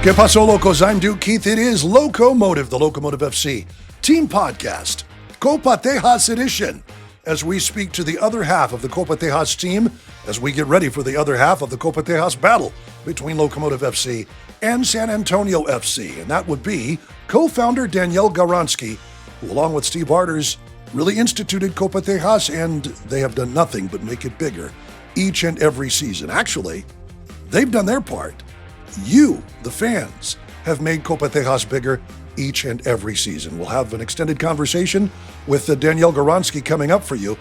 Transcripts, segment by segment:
Que paso, locos? I'm Duke Keith. It is Locomotive, the Locomotive FC team podcast, Copa Tejas edition, as we speak to the other half of the Copa Tejas team as we get ready for the other half of the Copa Tejas battle between Locomotive FC and San Antonio FC. And that would be co-founder Danielle Gawronski, who along with Steve Arders really instituted Copa Tejas, and they have done nothing but make it bigger each and every season. Actually, they've done their part. You, the fans, have made Copa Tejas bigger each and every season. We'll have an extended conversation with Danielle Gawronski coming up for you.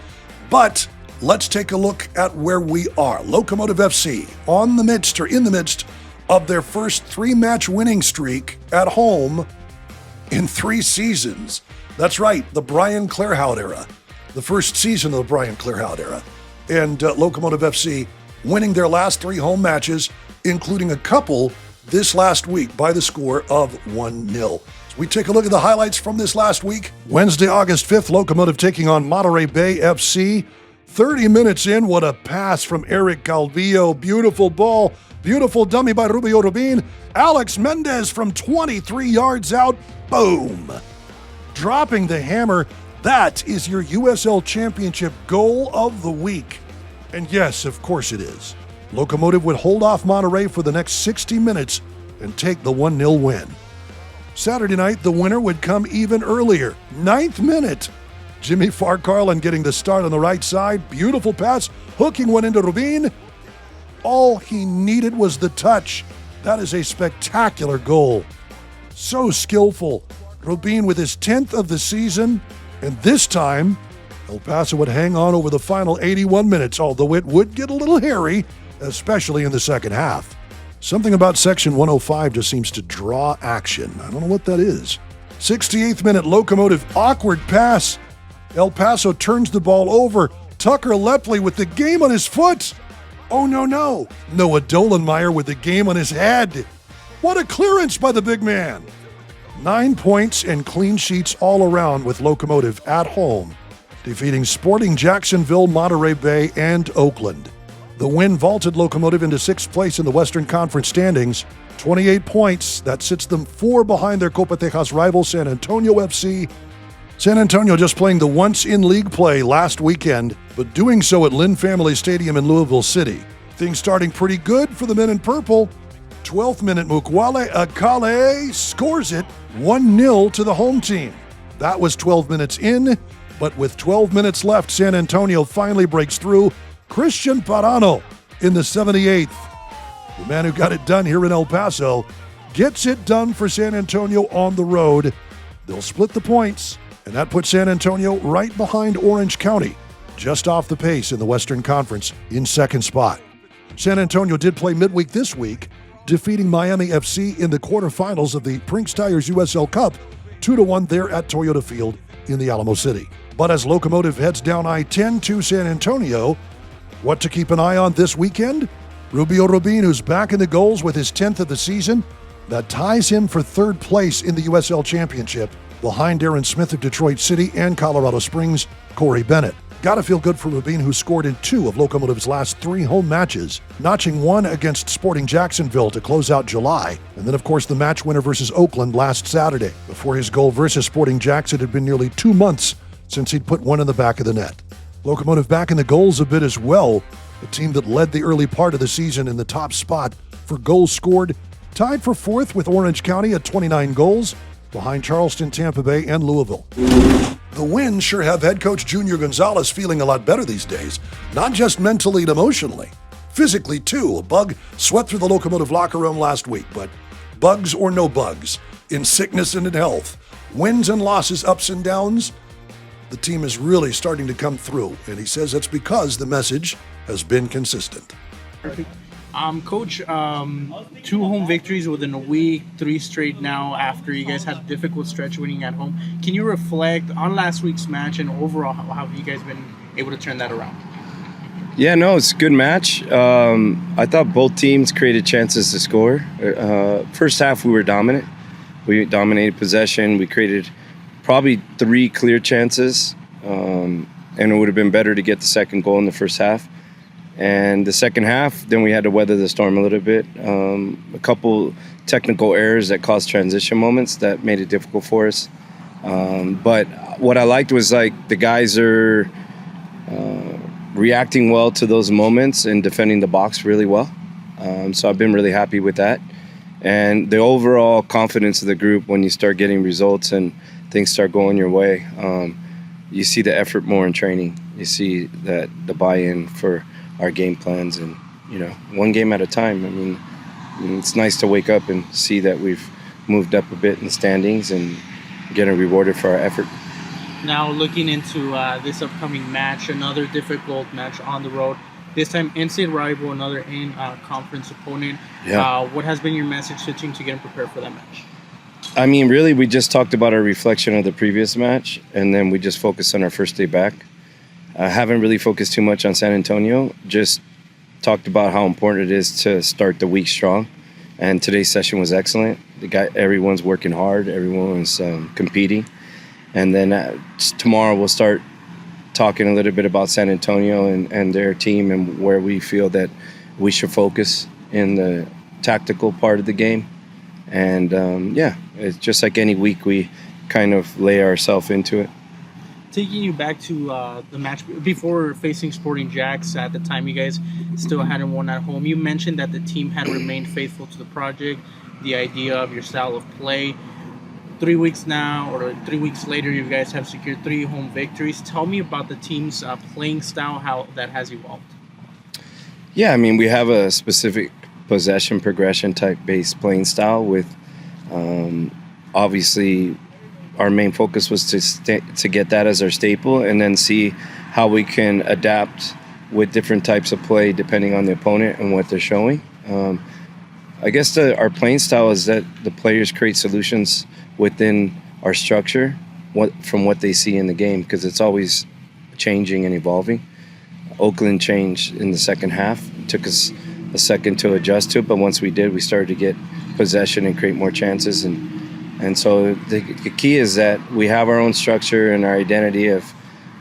But let's take a look at where we are. Locomotive FC in the midst of their first 3-match winning streak at home in 3 seasons. That's right, the Brian Clairhout era. The first season of the Brian Clairhout era. And Locomotive FC winning their last 3 home matches, including a couple this last week by the score of 1-0. So we take a look at the highlights from this last week. Wednesday, August 5th, Locomotive taking on Monterey Bay FC. 30 minutes in, what a pass from Eric Calvillo. Beautiful ball, beautiful dummy by Rubio Rubin. Alex Mendez from 23 yards out, boom. Dropping the hammer. That is your USL Championship goal of the week. And yes, of course it is. Locomotive would hold off Monterey for the next 60 minutes and take the 1-0 win. Saturday night, the winner would come even earlier. 9th minute. Jimmy Farcarlin getting the start on the right side. Beautiful pass, hooking one into Rubin. All he needed was the touch. That is a spectacular goal. So skillful. Rubin with his 10th of the season, and this time, El Paso would hang on over the final 81 minutes, although it would get a little hairy, especially in the second half. Something about Section 105 just seems to draw action. I don't know what that is. 68th minute, Locomotive, awkward pass. El Paso turns the ball over. Tucker Lepley with the game on his foot. Oh, no. Noah Dolenmeyer with the game on his head. What a clearance by the big man. 9 points and clean sheets all around with Locomotive at home, defeating Sporting Jacksonville, Monterey Bay, and Oakland. The win vaulted Locomotive into 6th place in the Western Conference standings, 28 points. That sits them 4 behind their Copa Tejas rival, San Antonio FC. San Antonio just playing the once-in-league play last weekend, but doing so at Lynn Family Stadium in Louisville City. Things starting pretty good for the men in purple. 12th minute, Mukwale Akale scores it 1-0 to the home team. That was 12 minutes in, but with 12 minutes left, San Antonio finally breaks through. Christian Parano in the 78th. The man who got it done here in El Paso gets it done for San Antonio on the road. They'll split the points, and that puts San Antonio right behind Orange County, just off the pace in the Western Conference in 2nd spot. San Antonio did play midweek this week, defeating Miami FC in the quarterfinals of the Brinks Tires USL Cup, 2-1 there at Toyota Field in the Alamo City. But as Locomotive heads down I-10 to San Antonio, what to keep an eye on this weekend? Rubio Rubin, who's back in the goals with his 10th of the season. That ties him for 3rd place in the USL Championship, behind Darren Smith of Detroit City and Colorado Springs' Corey Bennett. Gotta feel good for Rubin, who scored in 2 of Locomotive's last 3 home matches, notching 1 against Sporting Jacksonville to close out July, and then of course the match winner versus Oakland last Saturday. Before his goal versus Sporting Jackson, it had been nearly 2 months since he'd put one in the back of the net. Locomotive back in the goals a bit as well, a team that led the early part of the season in the top spot for goals scored, tied for 4th with Orange County at 29 goals, behind Charleston, Tampa Bay, and Louisville. The wins sure have head coach Junior Gonzalez feeling a lot better these days, not just mentally and emotionally, physically too. A bug swept through the Locomotive locker room last week, but bugs or no bugs, in sickness and in health, wins and losses, ups and downs, the team is really starting to come through, and he says that's because the message has been consistent. Coach, 2 home victories within a week, 3 straight now after you guys had a difficult stretch winning at home. Can you reflect on last week's match and overall how have you guys been able to turn that around? Yeah, no, it's a good match. I thought both teams created chances to score. First half, we were dominant. We dominated possession. We created probably 3 clear chances, and it would have been better to get the second goal in the first half. And the second half, then we had to weather the storm a little bit. A couple technical errors that caused transition moments that made it difficult for us. But what I liked was like the guys are reacting well to those moments and defending the box really well. So I've been really happy with that. And the overall confidence of the group when you start getting results and things start going your way, you see the effort more in training. You see that the buy-in for our game plans and, one game at a time. I mean, it's nice to wake up and see that we've moved up a bit in the standings and getting rewarded for our effort. Now looking into this upcoming match, another difficult match on the road. This time in-state rival, another in-conference opponent. Yeah. What has been your message to the team to get them prepared for that match? I mean, really, we just talked about our reflection of the previous match, and then we just focused on our first day back. I haven't really focused too much on San Antonio, just talked about how important it is to start the week strong. And today's session was excellent. Everyone's working hard, everyone's competing. And then tomorrow we'll start talking a little bit about San Antonio and their team and where we feel that we should focus in the tactical part of the game. And it's just like any week, we kind of lay ourselves into it. Taking you back to the match before facing Sporting Jacks, at the time you guys still hadn't won at home. You mentioned that the team had remained faithful to the project, the idea of your style of play. 3 weeks now, or 3 weeks later, you guys have secured 3 home victories. Tell me about the team's playing style, how that has evolved. Yeah, I mean, we have a specific possession progression type based playing style with obviously our main focus was to get that as our staple and then see how we can adapt with different types of play depending on the opponent and what they're showing. I guess our playing style is that the players create solutions within our structure from what they see in the game, because it's always changing and evolving. Oakland changed in the second half. It took us a second to adjust to it, but once we did, we started to get possession and create more chances. And so the key is that we have our own structure and our identity of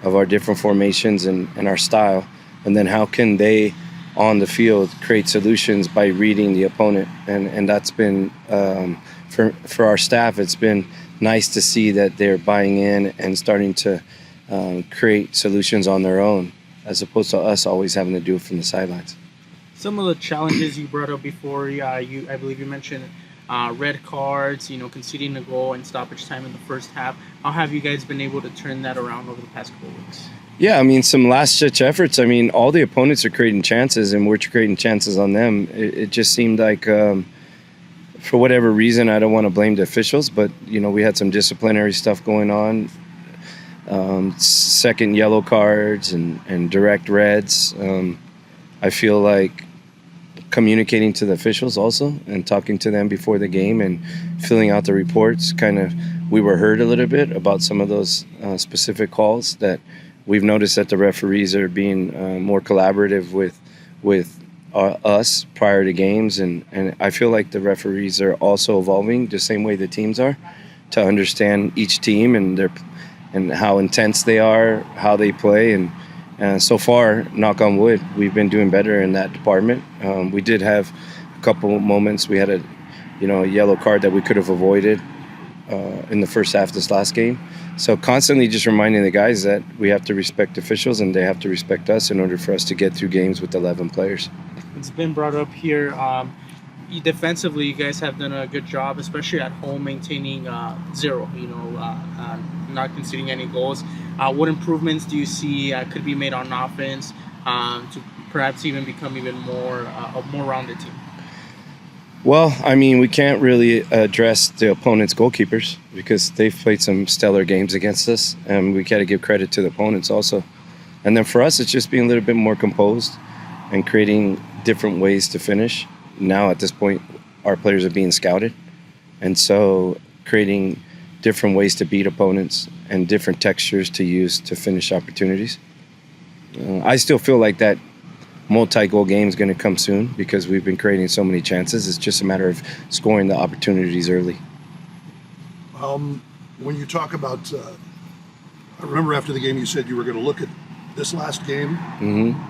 our different formations and our style, and then how can they on the field create solutions by reading the opponent. And that's been for our staff, it's been nice to see that they're buying in and starting to create solutions on their own, as opposed to us always having to do it from the sidelines. Some of the challenges you brought up before, I believe you mentioned red cards, conceding a goal and stoppage time in the first half. How have you guys been able to turn that around over the past couple of weeks? Yeah, I mean, some last-ditch efforts. I mean, all the opponents are creating chances, and we're creating chances on them. It just seemed like, for whatever reason, I don't want to blame the officials, but, we had some disciplinary stuff going on. Second yellow cards and direct reds. I feel like communicating to the officials also and talking to them before the game and filling out the reports, we were heard a little bit about some of those specific calls that we've noticed that the referees are being more collaborative with us prior to games, and I feel like the referees are also evolving the same way the teams are, to understand each team and how intense they are, how they play, and so far, knock on wood, we've been doing better in that department. We did have a couple moments. We had a yellow card that we could have avoided in the first half of this last game. So constantly just reminding the guys that we have to respect officials and they have to respect us in order for us to get through games with 11 players. It's been brought up here. Defensively, you guys have done a good job, especially at home, maintaining 0, not conceding any goals. What improvements do you see could be made on offense to perhaps even become even more a more rounded team? Well, I mean, we can't really address the opponent's goalkeepers because they've played some stellar games against us, and we got to give credit to the opponents also. And then for us, it's just being a little bit more composed and creating different ways to finish. Now, at this point, our players are being scouted, and so creating different ways to beat opponents and different textures to use to finish opportunities. I still feel like that multi-goal game is going to come soon because we've been creating so many chances. It's just a matter of scoring the opportunities early. When you talk about, I remember after the game you said you were going to look at this last game.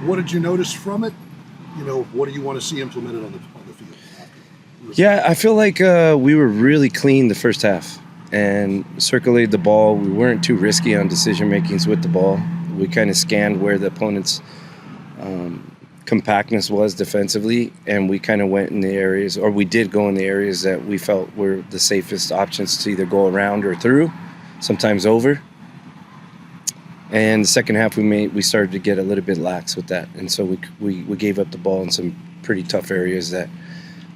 What did you notice from it? What do you want to see implemented on the field? Yeah, I feel like we were really clean the first half and circulated the ball. We weren't too risky on decision makings with the ball. We kind of scanned where the opponent's compactness was defensively, and we kind of went in the areas, or we did go in the areas that we felt were the safest options to either go around or through, sometimes over. And the second half, we started to get a little bit lax with that, and so we gave up the ball in some pretty tough areas that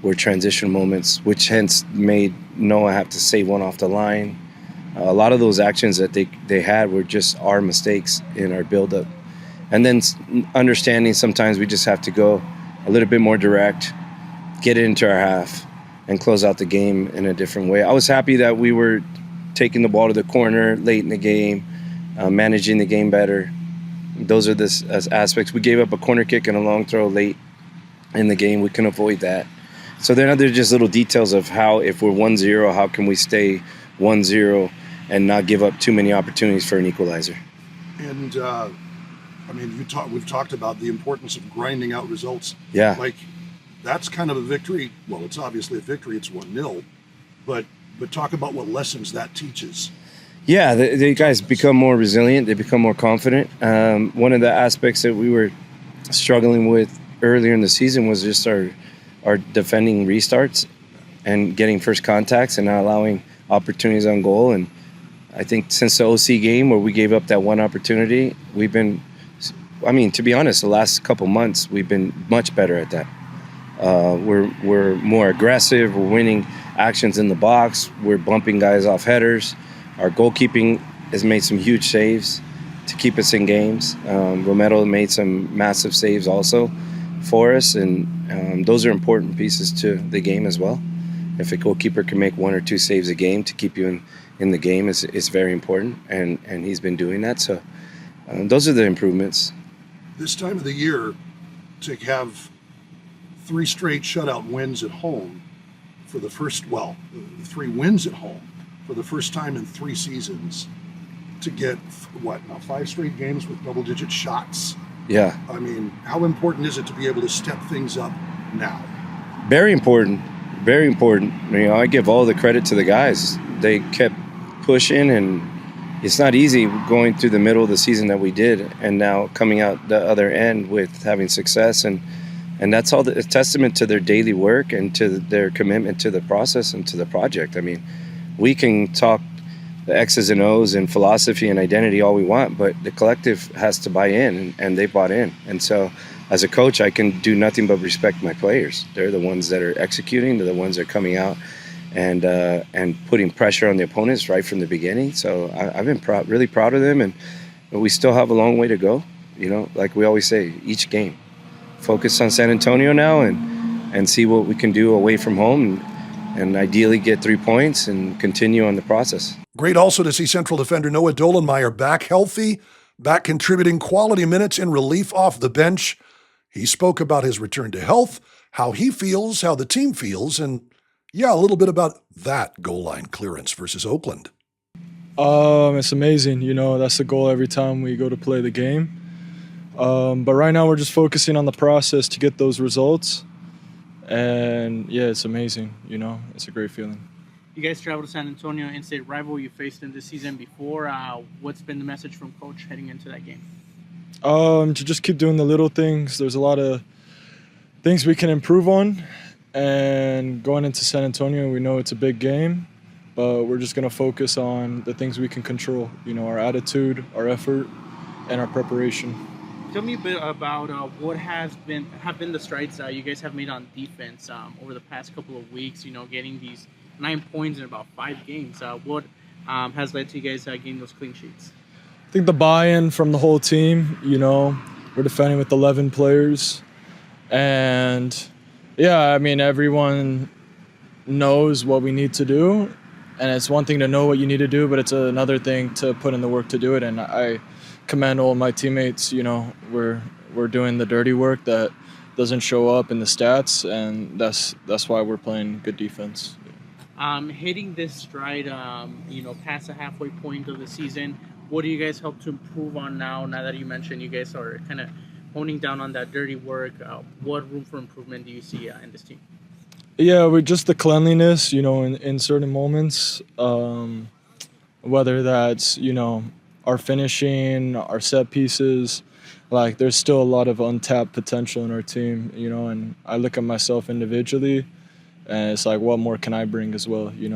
were transition moments, which hence made Noah have to save one off the line. A lot of those actions that they had were just our mistakes in our buildup. And then understanding sometimes we just have to go a little bit more direct, get it into our half, and close out the game in a different way. I was happy that we were taking the ball to the corner late in the game, managing the game better. Those are the aspects. We gave up a corner kick and a long throw late in the game. We can avoid that. So then there's just little details of how, if we're 1-0, how can we stay 1-0 and not give up too many opportunities for an equalizer. And we've talked about the importance of grinding out results. Yeah. Like, that's kind of a victory. Well, it's obviously a victory. It's 1-0. But talk about what lessons that teaches. Yeah, the guys become more resilient. They become more confident. One of the aspects that we were struggling with earlier in the season was just our defending restarts and getting first contacts and not allowing opportunities on goal. And I think since the OC game where we gave up that one opportunity, we've been, to be honest, the last couple months, we've been much better at that. We're more aggressive. We're winning actions in the box. We're bumping guys off headers. Our goalkeeping has made some huge saves to keep us in games. Romero made some massive saves also for us, and those are important pieces to the game as well. If a goalkeeper can make 1 or 2 saves a game to keep you in the game, it's very important, and he's been doing that. So those are the improvements. This time of the year, to have 3 straight shutout wins at home for the first, 3 wins at home for the first time in 3 seasons, to get 5 straight games with double-digit shots. Yeah. How important is it to be able to step things up now? Very important. Very important. I give all the credit to the guys. They kept pushing, and it's not easy going through the middle of the season that we did, and now coming out the other end with having success, and that's all a testament to their daily work and to their commitment to the process and to the project. We can talk the X's and O's and philosophy and identity all we want, but the collective has to buy in, and they bought in. And so as a coach, I can do nothing but respect my players. They're the ones that are executing. They're the ones that are coming out and putting pressure on the opponents right from the beginning. So I've been really proud of them, and we still have a long way to go. Like we always say, each game. Focus on San Antonio now and see what we can do away from home, and ideally get 3 points and continue on the process. Great also to see Central defender Noah Dolenmeyer back healthy, back contributing quality minutes in relief off the bench. He spoke about his return to health, how he feels, how the team feels, and a little bit about that goal line clearance versus Oakland. It's amazing. That's the goal every time we go to play the game. But right now we're just focusing on the process to get those results. And it's amazing. It's a great feeling. You guys traveled to San Antonio, in-state rival you faced in this season before. What's been the message from Coach heading into that game? To just keep doing the little things. There's a lot of things we can improve on. And going into San Antonio, we know it's a big game, but we're just going to focus on the things we can control. Our attitude, our effort, and our preparation. Tell me a bit about what have been the strides you guys have made on defense over the past couple of weeks. Getting these 9 points in about 5 games. What has led to you guys getting those clean sheets? I think the buy-in from the whole team. We're defending with 11 players, and everyone knows what we need to do. And it's one thing to know what you need to do, but it's another thing to put in the work to do it. And I commend all my teammates. We're doing the dirty work that doesn't show up in the stats, and that's why we're playing good defense. Hitting this stride, past the halfway point of the season, What do you guys hope to improve on now that you mentioned you guys are kind of honing down on that dirty work? What room for improvement do you see in this team? Yeah, with just the cleanliness, in certain moments, whether that's, our finishing, our set pieces, like there's still a lot of untapped potential in our team, and I look at myself individually and it's like, what more can I bring as well? He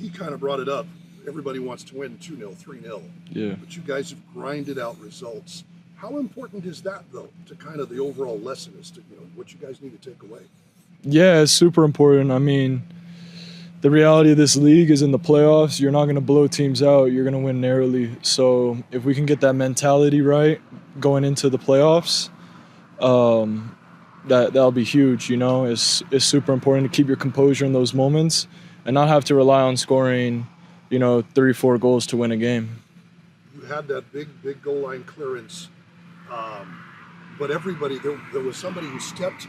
kind of brought it up. Everybody wants to win 2-0, 3-0. Yeah. But you guys have grinded out results. How important is that, though, to kind of the overall lesson as to what you guys need to take away? Yeah, it's super important. I mean, the reality of this league is in the playoffs, you're not going to blow teams out. You're going to win narrowly. So if we can get that mentality right going into the playoffs, that'll be huge. It's super important to keep your composure in those moments and not have to rely on scoring, 3-4 goals to win a game. You had that big goal line clearance, but everybody there was somebody who stepped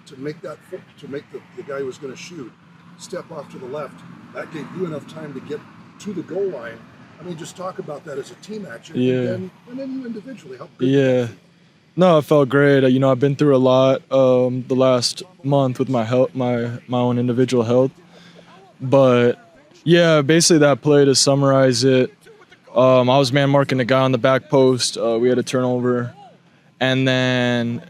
to make that to make the guy who was going to shoot step off to the left. That gave you enough time to get to the goal line. I mean, just talk about that as a team action. Yeah. And then you individually help. Yeah. No, it felt great. I've been through a lot the last month with my health, my own individual health. But yeah, basically that play, to summarize it, I was man marking the guy on the back post. We had a turnover, and then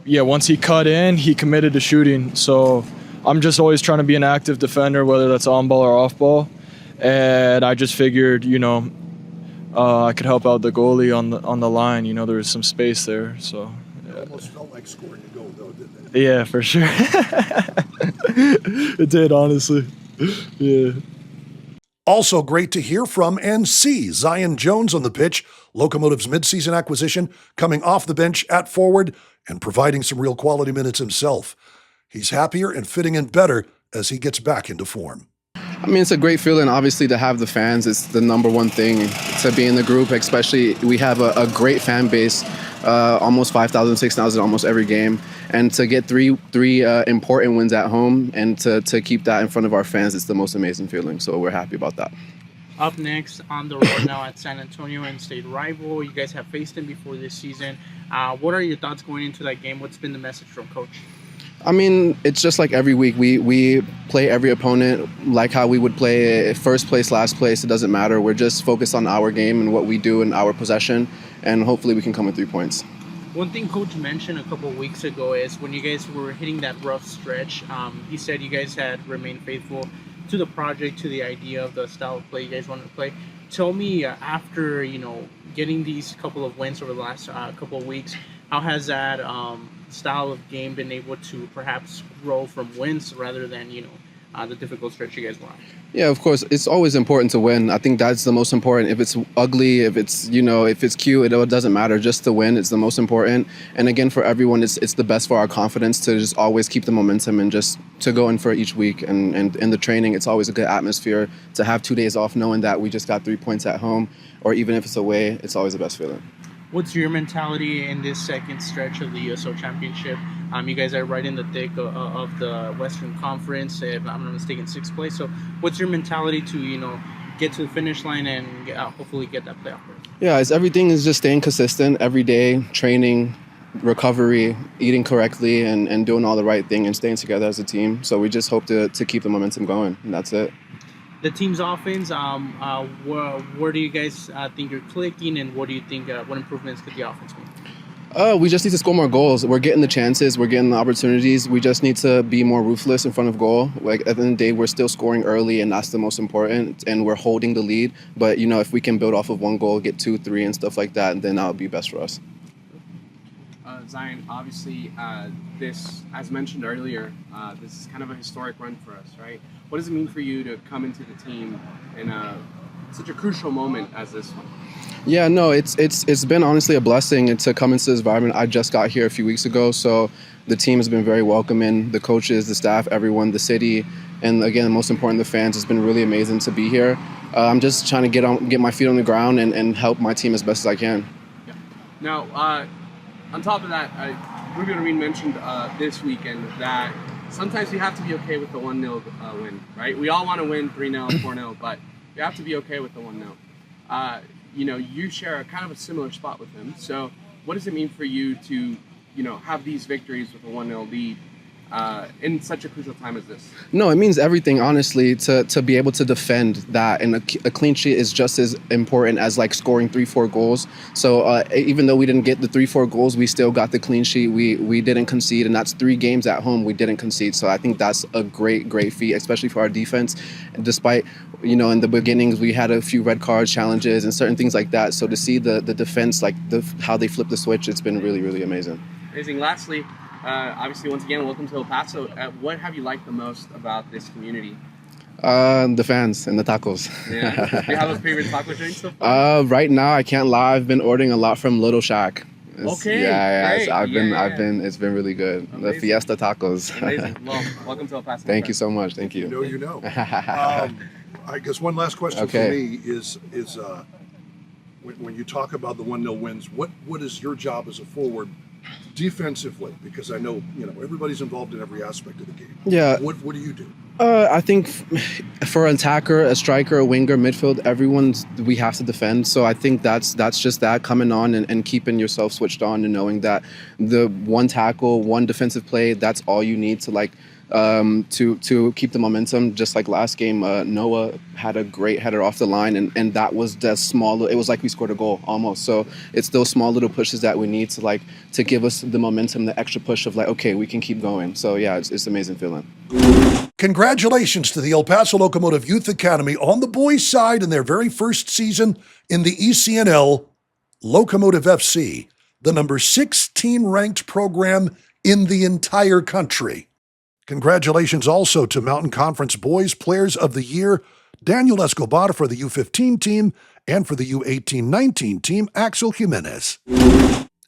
once he cut in, he committed to shooting. So I'm just always trying to be an active defender, whether that's on ball or off ball. And I just figured, I could help out the goalie on the line. There was some space there, so. It almost felt like scoring a goal, though, didn't it? Yeah, for sure. It did, honestly. Yeah. Also great to hear from and see Zion Jones on the pitch, Locomotive's midseason acquisition, coming off the bench at forward and providing some real quality minutes himself. He's happier and fitting in better as he gets back into form. I mean, it's a great feeling, obviously, to have the fans. It's the number one thing to be in the group, especially we have a great fan base, almost 5,000, 6,000 almost every game. And to get three important wins at home and to keep that in front of our fans, it's the most amazing feeling. So we're happy about that. Up next on the road now at San Antonio and state rival. You guys have faced him before this season. What are your thoughts going into that game? What's been the message from Coach? I mean, it's just like every week. We play every opponent like how we would play first place, last place. It doesn't matter. We're just focused on our game and what we do in our possession, and hopefully we can come with 3 points. One thing Coach mentioned a couple of weeks ago is when you guys were hitting that rough stretch, he said you guys had remained faithful to the project, to the idea of the style of play you guys wanted to play. Tell me, after getting these couple of wins over the last couple of weeks, how has that style of game been able to perhaps grow from wins rather than the difficult stretch you guys were on? Yeah, of course. It's always important to win. I think that's the most important. If it's ugly, if it's if it's cute, it doesn't matter. Just to win, it's the most important. And again, for everyone, it's the best for our confidence to just always keep the momentum and just to go in for each week. And in the training, it's always a good atmosphere to have 2 days off, knowing that we just got 3 points at home, or even if it's away, it's always the best feeling. What's your mentality in this second stretch of the USO Championship? You guys are right in the thick of the Western Conference, if I'm not mistaken, 6th place. So what's your mentality to, get to the finish line and hopefully get that playoff berth? Yeah, everything is just staying consistent every day, training, recovery, eating correctly, and doing all the right thing and staying together as a team. So we just hope to keep the momentum going, and that's it. The team's offense, where do you guys think you're clicking, and what do you think, what improvements could the offense make? We just need to score more goals. We're getting the chances. We're getting the opportunities. We just need to be more ruthless in front of goal. Like, at the end of the day, we're still scoring early, and that's the most important, and we're holding the lead. But, if we can build off of 1 goal, get 2, 3, and stuff like that, then that would be best for us. Zion, obviously, this, as mentioned earlier, this is kind of a historic run for us, right? What does it mean for you to come into the team in such a crucial moment as this one? Yeah, no, it's been honestly a blessing to come into this environment. I just got here a few weeks ago, so the team has been very welcoming. The coaches, the staff, everyone, the city, and again, most important, the fans. It's been really amazing to be here. I'm just trying to get my feet on the ground and help my team as best as I can. Yeah. Now, on top of that, Ruben mentioned this weekend that sometimes we have to be okay with the 1-0 win, right? We all want to win 3-0, 4-0, but we have to be okay with the 1-0. You share a kind of a similar spot with him. So what does it mean for you to, have these victories with a 1-0 lead in such a crucial time as this? No, it means everything, honestly, to be able to defend that. And a clean sheet is just as important as like scoring 3-4 goals. So even though we didn't get the 3-4 goals, we still got the clean sheet. We didn't concede, and that's 3 games at home we didn't concede. So I think that's a great feat, especially for our defense. And despite, in the beginnings, we had a few red card challenges and certain things like that. So to see the defense, like how they flip the switch, it's been really, really amazing. Amazing. Lastly, obviously, once again, welcome to El Paso. What have you liked the most about this community? The fans and the tacos. Yeah. Do you have a favorite taco joint so far? Right now, I can't lie. I've been ordering a lot from Little Shack. Okay. Yeah. Great. It's been really good. Amazing. The Fiesta tacos. Amazing. Well, welcome to El Paso. Thank you so much. Thank you. You know. I guess one last question for me is when you talk about the 1-0 wins, what is your job as a forward defensively? Because I know everybody's involved in every aspect of the game. Yeah. What do you do? I think for an attacker, a striker, a winger, midfield, we have to defend. So I think that's just that coming on and keeping yourself switched on and knowing that the one tackle, one defensive play, that's all you need to to keep the momentum. Just like last game, Noah had a great header off the line, and that was just small. It was like we scored a goal almost. So it's those small little pushes that we need to give us the momentum, the extra push of okay, we can keep going. So yeah, it's an amazing feeling. Congratulations to the El Paso Locomotive Youth Academy on the boys' side in their very first season in the ECNL. Locomotive FC, the number 16 ranked program in the entire country. Congratulations also to Mountain Conference Boys Players of the Year, Daniel Escobar for the U15 team, and for the U18-19 team, Axel Jimenez.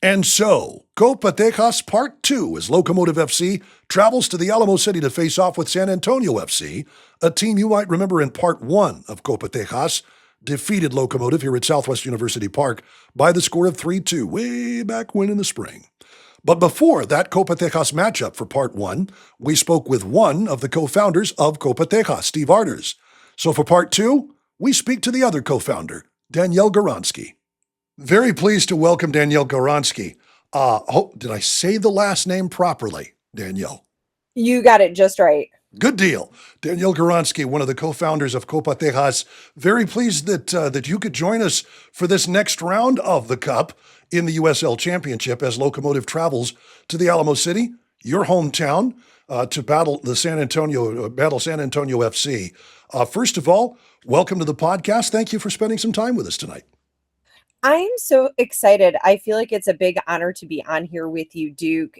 And so, Copa Tejas Part 2 as Locomotive FC travels to the Alamo City to face off with San Antonio FC, a team you might remember in Part 1 of Copa Tejas defeated Locomotive here at Southwest University Park by the score of 3-2 way back when in the spring. But before that Copa Tejas matchup for Part 1, we spoke with one of the co-founders of Copa Tejas, Steve Arders. So for Part 2, we speak to the other co-founder, Danielle Gawronski. Very pleased to welcome Danielle Gawronski. Did I say the last name properly, Danielle? You got it just right. Good deal. Danielle Gawronski, one of the co-founders of Copa Tejas. Very pleased that you could join us for this next round of the Cup in the USL Championship as Locomotive travels to the Alamo City, your hometown, to battle San Antonio FC. First of all, welcome to the podcast. Thank you for spending some time with us tonight. I'm so excited. I feel like it's a big honor to be on here with you, Duke.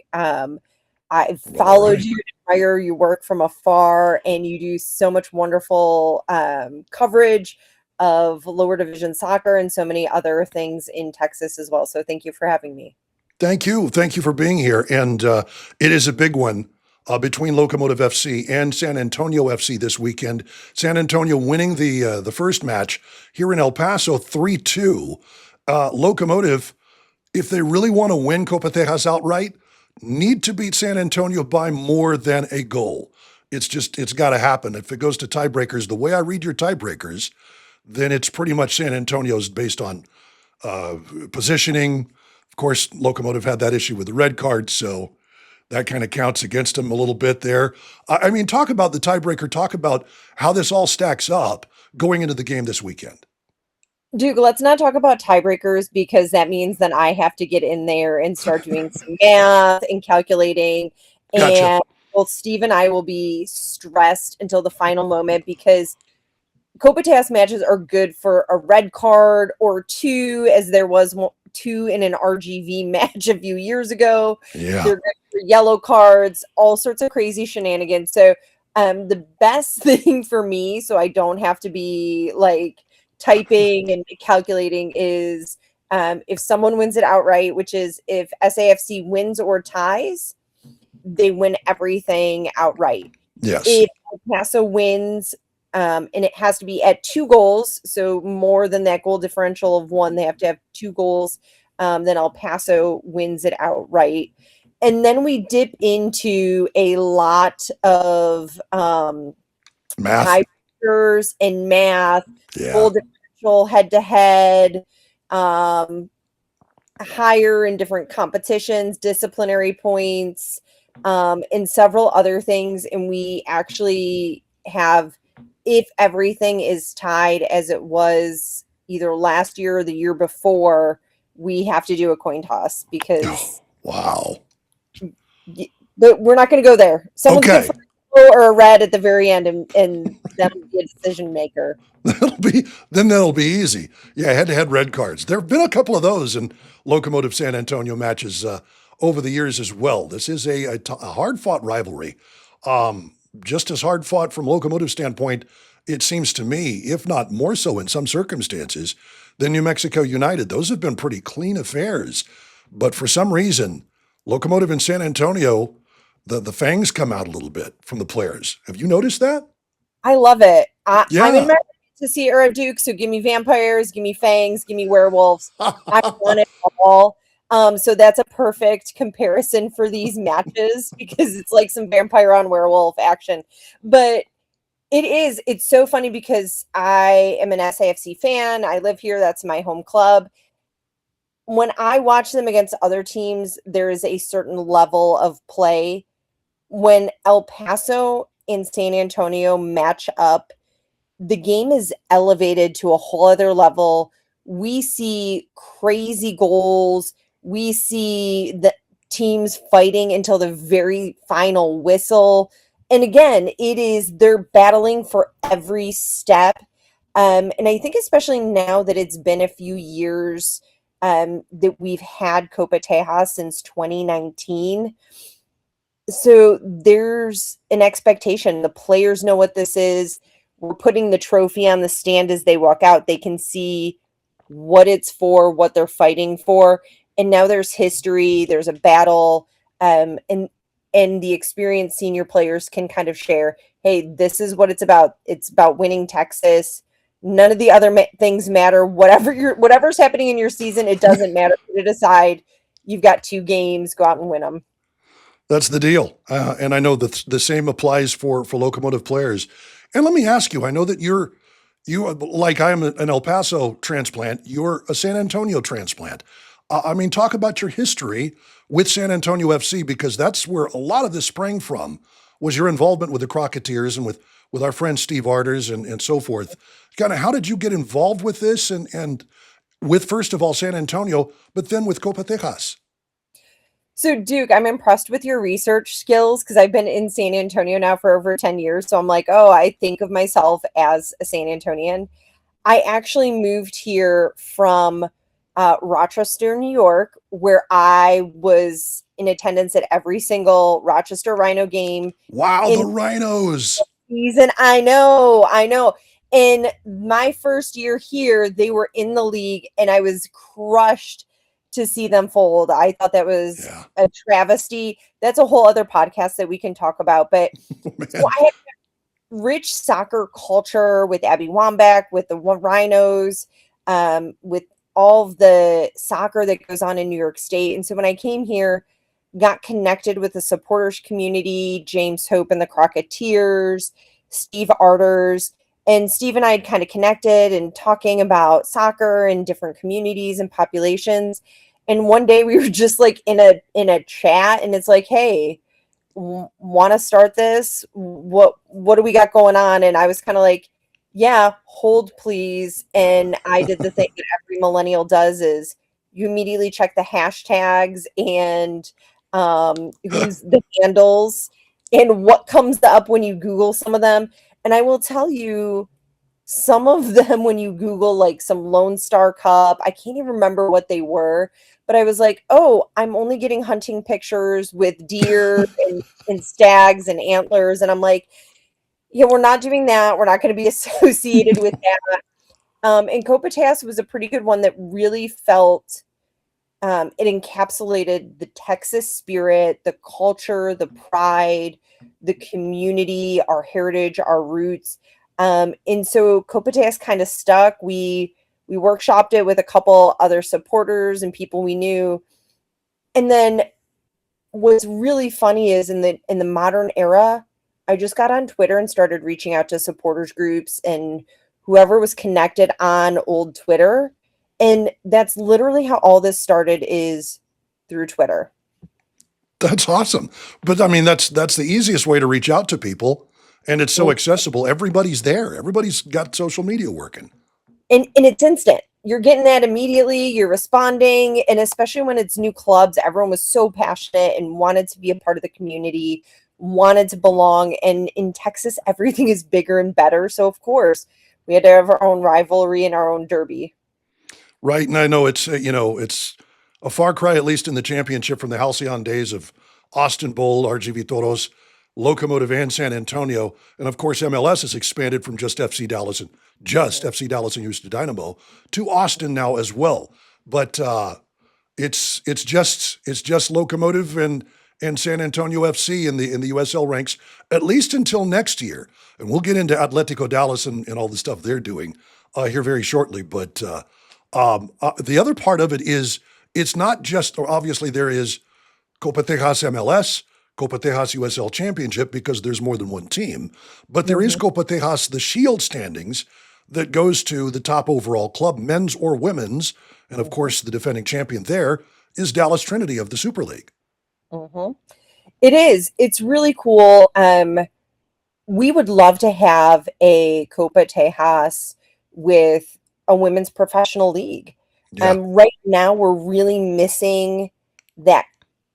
I've followed you, admire your work from afar, and you do so much wonderful coverage of lower division soccer and so many other things in Texas as well. So thank you for having me. Thank you. Thank you for being here. And it is a big one between Locomotive FC and San Antonio FC this weekend. San Antonio winning the first match here in El Paso 3-2. Locomotive, if they really want to win Copa Tejas outright, need to beat San Antonio by more than a goal. It's got to happen. If it goes to tiebreakers, the way I read your tiebreakers, then it's pretty much San Antonio's based on positioning. Of course, Locomotive had that issue with the red card, so that kind of counts against them a little bit there. I mean, talk about the tiebreaker. Talk about how this all stacks up going into the game this weekend. Duke, let's not talk about tiebreakers because that means then I have to get in there and start doing some math and calculating. Gotcha. And both Steve and I will be stressed until the final moment because Copa Tejas matches are good for a red card or two, as there was 2 in an RGV match a few years ago. Yeah. They're good for yellow cards, all sorts of crazy shenanigans. So the best thing for me, so I don't have to be typing and calculating, is if someone wins it outright, which is if SAFC wins or ties, they win everything outright. Yes. If El Paso wins, and it has to be at 2 goals, so more than that goal differential of 1, they have to have 2 goals, then El Paso wins it outright. and then we dip into a lot of Math. high pressures and math, Yeah. full differential, head to head, higher in different competitions, disciplinary points, and several other things. And we actually have, if everything is tied as it was either last year or the year before, we have to do a coin toss because Wow. but we're not going to go there. Someone's Okay. good for a yellow or a red at the very end, and that'll be a decision maker. That'll be easy. Yeah, head-to-head red cards. There have been a couple of those in Locomotive San Antonio matches over the years as well. This is a hard-fought rivalry. Just as hard-fought from Locomotive standpoint, it seems to me, if not more so in some circumstances, than New Mexico United. Those have been pretty clean affairs. But for some reason, Locomotive in San Antonio, the fangs come out a little bit from the players. Have you noticed that? I love it. Yeah. I'm in my to see Era Duke, so give me vampires, give me fangs, give me werewolves. I want it all. So that's a perfect comparison for these matches because it's like some vampire on werewolf action. But it's so funny because I am an SAFC fan. I live here. That's my home club. When I watch them against other teams, there is a certain level of play. When El Paso and San Antonio match up, the game is elevated to a whole other level. We see crazy goals. We see the teams fighting until the very final whistle. And again, they're battling for every step. And I think especially now that it's been a few years that we've had Copa Tejas since 2019. So there's an expectation. The players know what this is. We're putting the trophy on the stand as they walk out. They can see what it's for, what they're fighting for. And now there's history, there's a battle, and the experienced senior players can kind of share, hey, this is what it's about. It's about winning Texas. None of the other things matter. Whatever's happening in your season, it doesn't matter. Put it aside. You've got 2 games. Go out and win them. That's the deal. And I know that the same applies for Locomotive players. And let me ask you, I know that you like I am an El Paso transplant, you're a San Antonio transplant. I mean, talk about your history with San Antonio FC, because that's where a lot of this sprang from, was your involvement with the Crocketeers and with our friend Steve Arders and so forth. Kind of how did you get involved with this and with, first of all, San Antonio, but then with Copa Tejas? So, Duke, I'm impressed with your research skills because I've been in San Antonio now for over 10 years. So I'm like, oh, I think of myself as a San Antonian. I actually moved here from Rochester, New York, where I was in attendance at every single Rochester Rhino game. Wow, the Rhinos. Season. I know. In my first year here, they were in the league, and I was crushed to see them fold. I thought that was a travesty. That's a whole other podcast that we can talk about. But so I have rich soccer culture with Abby Wambach, with the Rhinos, with all of the soccer that goes on in New York State. And so when I came here, got connected with the supporters community, James Hope and the Crocketeers, Steve Arders. And Steve and I had kind of connected and talking about soccer and different communities and populations. And one day we were just like in a chat, and it's like, hey, want to start this? What do we got going on? And I was kind of like, yeah, hold please. And I did the thing that every millennial does, is you immediately check the hashtags and who's the handles and what comes up when you Google some of them. And I will tell you, some of them, when you Google like some Lone Star Cup, I can't even remember what they were, but I was like, oh, I'm only getting hunting pictures with deer and stags and antlers. And I'm like, yeah, we're not doing that. We're not going to be associated with that. And Copa Tejas was a pretty good one that really felt it encapsulated the Texas spirit, the culture, the pride, the community, our heritage, our roots. And so Copa Tejas kind of stuck. We workshopped it with a couple other supporters and people we knew. And then what's really funny is in the modern era, I just got on Twitter and started reaching out to supporters groups and whoever was connected on old Twitter. And that's literally how all this started, is through Twitter. That's awesome. But I mean, that's the easiest way to reach out to people, and it's so accessible. Everybody's there. Everybody's got social media working. And it's instant. You're getting that immediately. You're responding, and especially when it's new clubs, everyone was so passionate and wanted to be a part of the community, wanted to belong. And in Texas, everything is bigger and better. So of course, we had to have our own rivalry and our own derby. Right. And I know it's, it's a far cry, at least in the championship, from the halcyon days of Austin Bowl, RGV Toros, Locomotive, and San Antonio. And of course, MLS has expanded from just FC Dallas and Houston Dynamo to Austin now as well. But it's just Locomotive and San Antonio FC in the USL ranks, at least until next year. And we'll get into Atletico Dallas and all the stuff they're doing here very shortly. But the other part of it is, it's not just, or obviously there is Copa Tejas MLS, Copa Tejas USL Championship, because there's more than one team, but there is Copa Tejas, the Shield standings, that goes to the top overall club, men's or women's. And of course, the defending champion there is Dallas Trinity of the Super League. It is. It's really cool. We would love to have a Copa Tejas with a women's professional league. Yeah. Right now, we're really missing that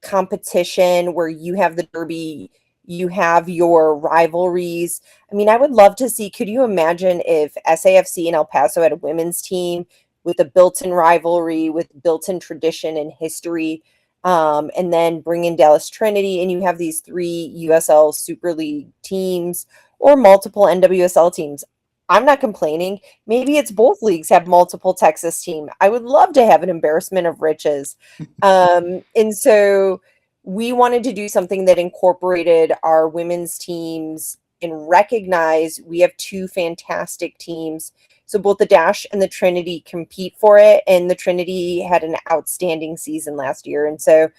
competition where you have the derby, you have your rivalries. I mean, I would love to see, could you imagine if SAFC and El Paso had a women's team with a built-in rivalry, with built-in tradition and history, and then bring in Dallas Trinity, and you have these 3 USL Super League teams or multiple NWSL teams. I'm not complaining. Maybe it's both leagues have multiple Texas team. I would love to have an embarrassment of riches. And so we wanted to do something that incorporated our women's teams and recognize we have 2 fantastic teams. So both the Dash and the Trinity compete for it. And the Trinity had an outstanding season last year. And so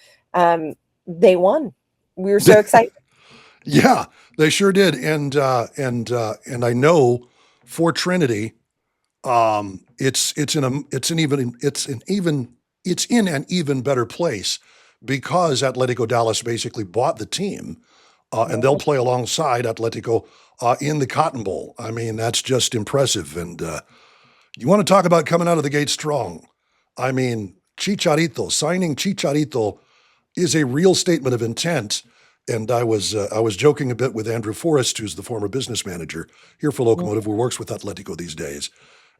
they won. We were so excited. Yeah, they sure did. And I know for Trinity, it's in an even better place because Atletico Dallas basically bought the team, and they'll play alongside Atletico in the Cotton Bowl. I mean, that's just impressive. And you want to talk about coming out of the gate strong? I mean, signing Chicharito is a real statement of intent. And I was joking a bit with Andrew Forrest, who's the former business manager here for Locomotive, who works with Atletico these days,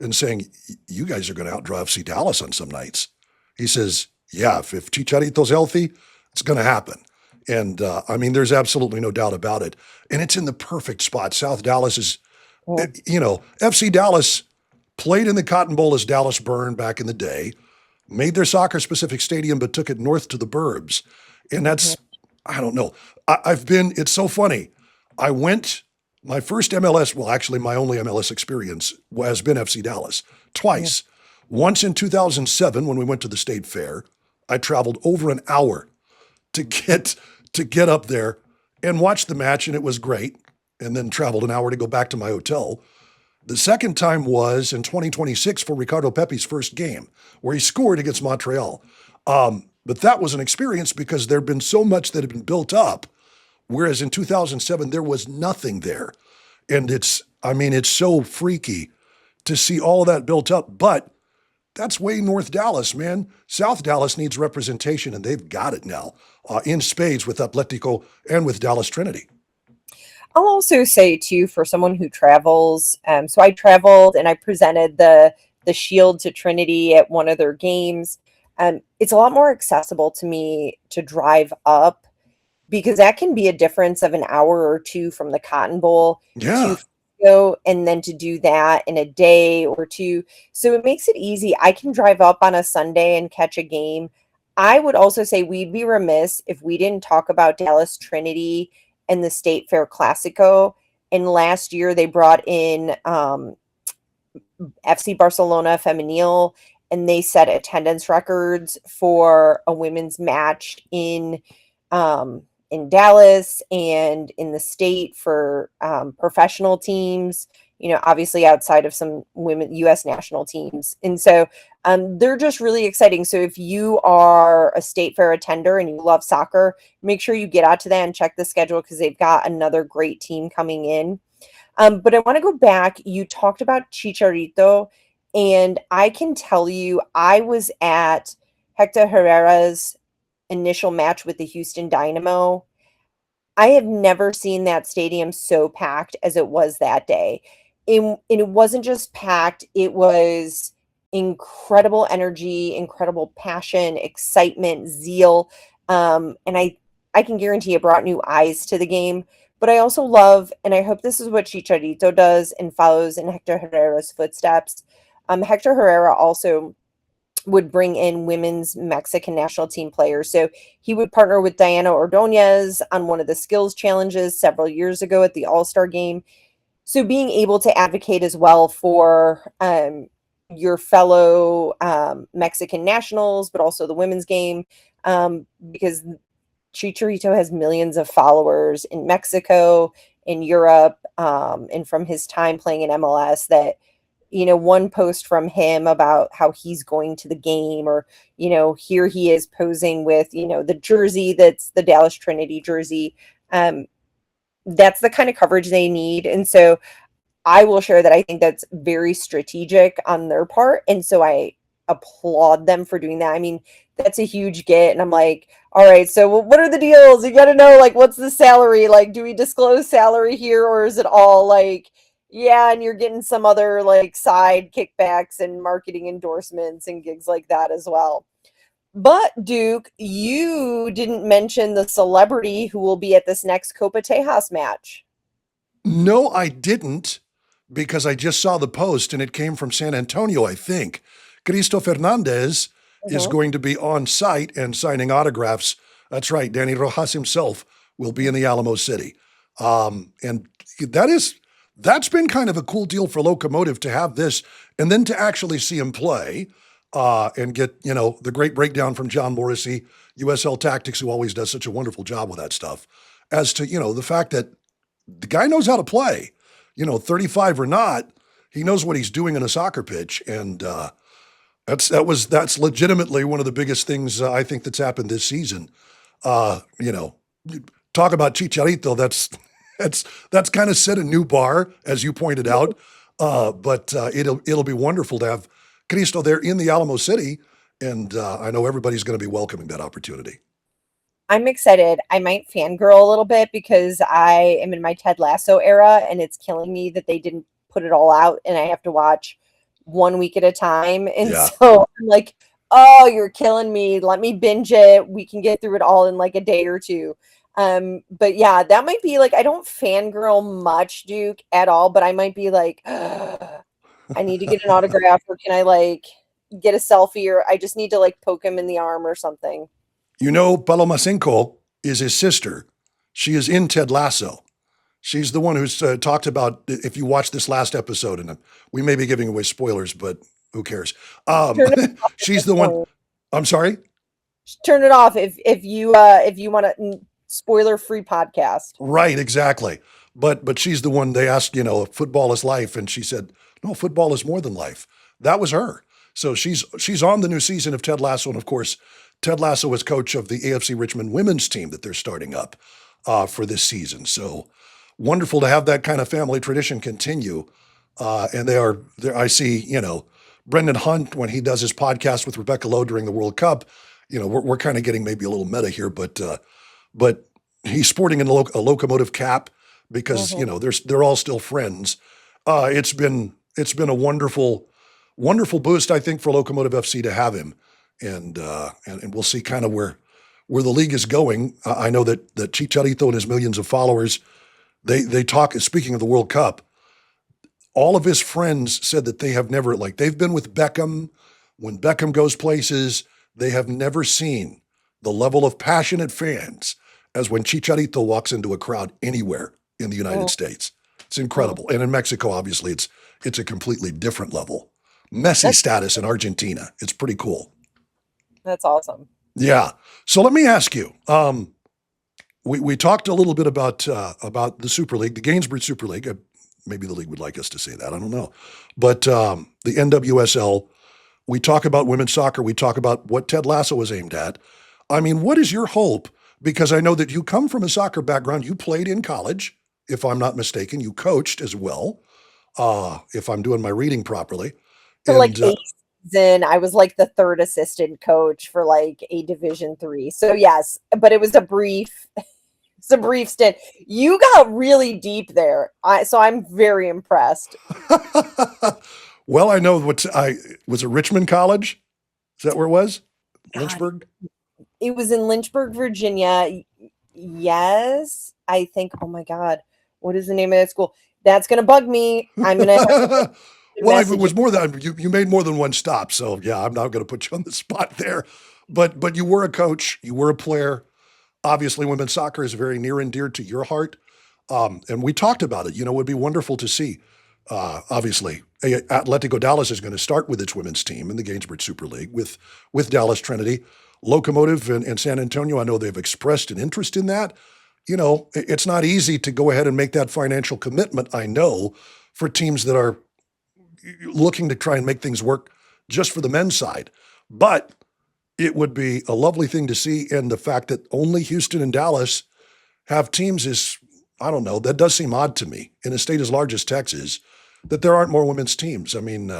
and saying, you guys are going to outdraw FC Dallas on some nights. He says, yeah, if Chicharito's healthy, it's going to happen. And I mean, there's absolutely no doubt about it. And it's in the perfect spot. South Dallas is, FC Dallas played in the Cotton Bowl as Dallas Burn back in the day, made their soccer-specific stadium, but took it north to the burbs. And that's, I don't know. It's so funny. I went, my first MLS, well, actually my only MLS experience has been FC Dallas twice. Once in 2007 when we went to the State Fair. I traveled over an hour to get up there and watch the match, and it was great. And then traveled an hour to go back to my hotel. The second time was in 2026 for Ricardo Pepi's first game, where he scored against Montreal. But that was an experience because there'd been so much that had been built up, whereas in 2007, there was nothing there. And it's so freaky to see all of that built up. But that's way North Dallas, man. South Dallas needs representation, and they've got it now in spades with Atletico and with Dallas Trinity. I'll also say, too, for someone who travels, so I traveled and I presented the Shield to Trinity at one of their games. It's a lot more accessible to me to drive up because that can be a difference of an hour or 2 from the Cotton Bowl to go, and then to do that in a day or 2. So it makes it easy. I can drive up on a Sunday and catch a game. I would also say we'd be remiss if we didn't talk about Dallas Trinity and the State Fair Classico. And last year they brought in FC Barcelona Femenil, and they set attendance records for a women's match in in Dallas and in the state for professional teams, obviously outside of some women US national teams. And so they're just really exciting. So if you are a state fair attender and you love soccer, make sure you get out to that and check the schedule because they've got another great team coming in. But I want to go back. You talked about Chicharito, and I can tell you I was at Hector Herrera's initial match with the Houston Dynamo. I have never seen that stadium so packed as it was that day. And it wasn't just packed, it was incredible energy, incredible passion, excitement, zeal. And I can guarantee it brought new eyes to the game. But I also love, and I hope this is what Chicharito does and follows in Hector Herrera's footsteps. Hector Herrera also would bring in women's Mexican national team players. So he would partner with Diana Ordonez on one of the skills challenges several years ago at the All-Star game. So being able to advocate as well for your fellow Mexican nationals, but also the women's game, because Chicharito has millions of followers in Mexico, in Europe, and from his time playing in MLS that, one post from him about how he's going to the game or, here he is posing with, the jersey that's the Dallas Trinity jersey. That's the kind of coverage they need. And so I will share that I think that's very strategic on their part. And so I applaud them for doing that. I mean, that's a huge get. And I'm like, all right, so what are the deals? You got to know, like, what's the salary? Like, do we disclose salary here or is it all like, yeah, and you're getting some other like side kickbacks and marketing endorsements and gigs like that as well. But Duke, you didn't mention the celebrity who will be at this next Copa Tejas match. No, I didn't, because I just saw the post and it came from San Antonio, I think. Cristo Fernandez is going to be on site and signing autographs. That's right. Danny Rojas himself will be in the Alamo City. And that's been kind of a cool deal for Locomotive to have this and then to actually see him play and get, the great breakdown from John Morrissey, USL Tactics, who always does such a wonderful job with that stuff, as to, the fact that the guy knows how to play, 35 or not, he knows what he's doing in a soccer pitch. And that's legitimately one of the biggest things I think that's happened this season. Talk about Chicharito. That's kind of set a new bar, as you pointed out. But it'll be wonderful to have Cristo there in the Alamo City. And I know everybody's going to be welcoming that opportunity. I'm excited. I might fangirl a little bit because I am in my Ted Lasso era and it's killing me that they didn't put it all out and I have to watch 1 week at a time. And so I'm like, oh, you're killing me. Let me binge it. We can get through it all in like a day or two. But yeah, that might be like, I don't fangirl much, Duke, at all, but I might be like, I need to get an autograph or can I like get a selfie or I just need to like poke him in the arm or something. Paloma Cinco is his sister. She is in Ted Lasso. She's the one who's talked about, if you watch this last episode, and we may be giving away spoilers, but who cares? She's the one. I'm sorry? Turn it off if you want a spoiler-free podcast. Right, exactly. But she's the one they asked, football is life. And she said, no, football is more than life. That was her. So she's on the new season of Ted Lasso. And of course, Ted Lasso is coach of the AFC Richmond women's team that they're starting up for this season. So wonderful to have that kind of family tradition continue. And I see, Brendan Hunt, when he does his podcast with Rebecca Lowe during the World Cup, we're kind of getting maybe a little meta here, but he's sporting a Locomotive cap because, they're all still friends. It's been a wonderful boost, I think, for Locomotive FC to have him. And we'll see kind of where the league is going. I know that Chicharito and his millions of followers, they talk, speaking of the World Cup, all of his friends said that they have never, they've been with Beckham. When Beckham goes places, they have never seen the level of passionate fans as when Chicharito walks into a crowd anywhere in the United States. It's incredible. And in Mexico, obviously, it's a completely different level. Messi status in Argentina. It's pretty cool. That's awesome. Yeah. So let me ask you, we talked a little bit about the Super League, the Gainsborough Super League. Maybe the league would like us to say that. I don't know. But the NWSL, we talk about women's soccer. We talk about what Ted Lasso was aimed at. I mean, what is your hope? Because I know that you come from a soccer background. You played in college, if I'm not mistaken. You coached as well, if I'm doing my reading properly. For like a season, I was like the third assistant coach for like a Division III. So yes, but it was a brief stint. You got really deep there. So I'm very impressed. Well, I know was it Richmond College? Is that where it was? Lynchburg? It was in Lynchburg, Virginia. Yes, I think. Oh my God, what is the name of that school? That's gonna bug me. I'm gonna. Well, if it was more than you made more than one stop, so yeah, I'm not going to put you on the spot there. But you were a coach, you were a player. Obviously, women's soccer is very near and dear to your heart, and we talked about it. You know, it would be wonderful to see. Obviously, Atletico Dallas is going to start with its women's team in the Gainsborough Super League with Dallas Trinity, Locomotive, and San Antonio. I know they've expressed an interest in that. You know, it's not easy to go ahead and make that financial commitment. I know for teams that are looking to try and make things work just for the men's side. But it would be a lovely thing to see. And the fact that only Houston and Dallas have teams is, I don't know, that does seem odd to me in a state as large as Texas, that there aren't more women's teams. I mean,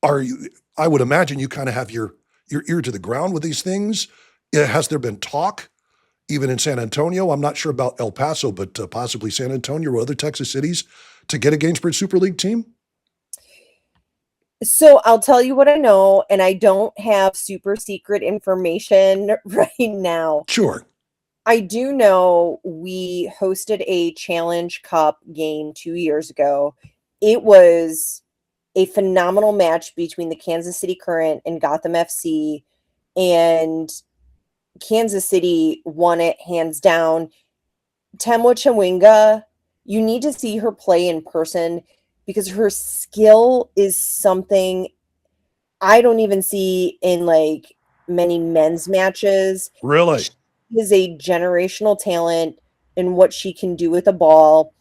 I would imagine you kind of have your ear to the ground with these things. Has there been talk, even in San Antonio? I'm not sure about El Paso, but possibly San Antonio or other Texas cities to get a Gainsborough Super League team? So I'll tell you what I know, and I don't have super secret information right now. Sure. I do know we hosted a Challenge Cup game 2 years ago. It was a phenomenal match between the Kansas City Current and Gotham FC, and Kansas City won it hands down. Temwa Chawinga, you need to see her play in person because her skill is something I don't even see in like many men's matches. Really? She is a generational talent in what she can do with a ball.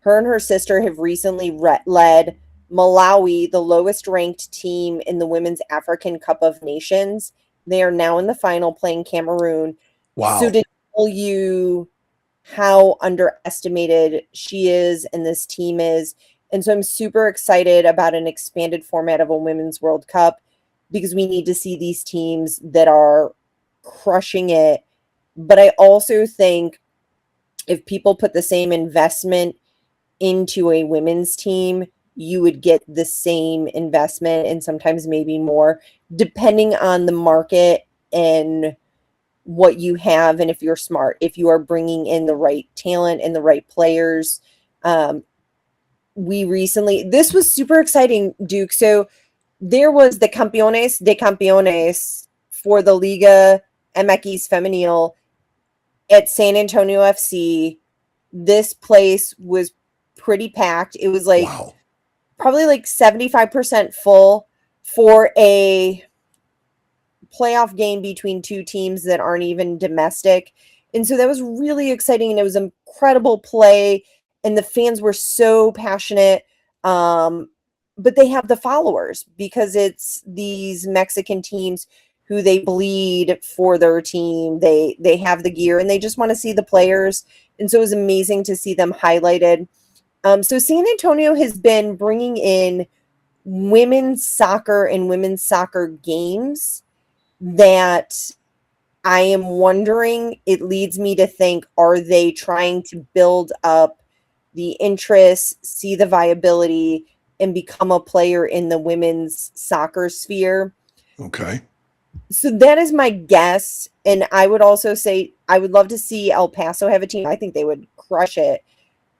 Her and her sister have recently led Malawi, the lowest ranked team in the Women's African Cup of Nations. They are now in the final playing Cameroon. Wow. So to tell you how underestimated she is and this team is. And so I'm super excited about an expanded format of a Women's World Cup because we need to see these teams that are crushing it. But I also think if people put the same investment into a women's team, you would get the same investment and sometimes maybe more, depending on the market and what you have. And if you're smart, if you are bringing in the right talent and the right players. This was super exciting, Duke. So there was the Campeones de Campeones for the Liga MX Femenil at San Antonio FC. This place was pretty packed. It was like probably like 75% full for a playoff game between two teams that aren't even domestic. And so that was really exciting, and it was incredible play, and the fans were so passionate. But they have the followers because it's these Mexican teams who they bleed for their team. They have the gear and they just want to see the players. And so it was amazing to see them highlighted. So San Antonio has been bringing in women's soccer and women's soccer games that I am wondering, it leads me to think, are they trying to build up the interest, see the viability, and become a player in the women's soccer sphere? Okay. So that is my guess. And I would also say I would love to see El Paso have a team. I think they would crush it.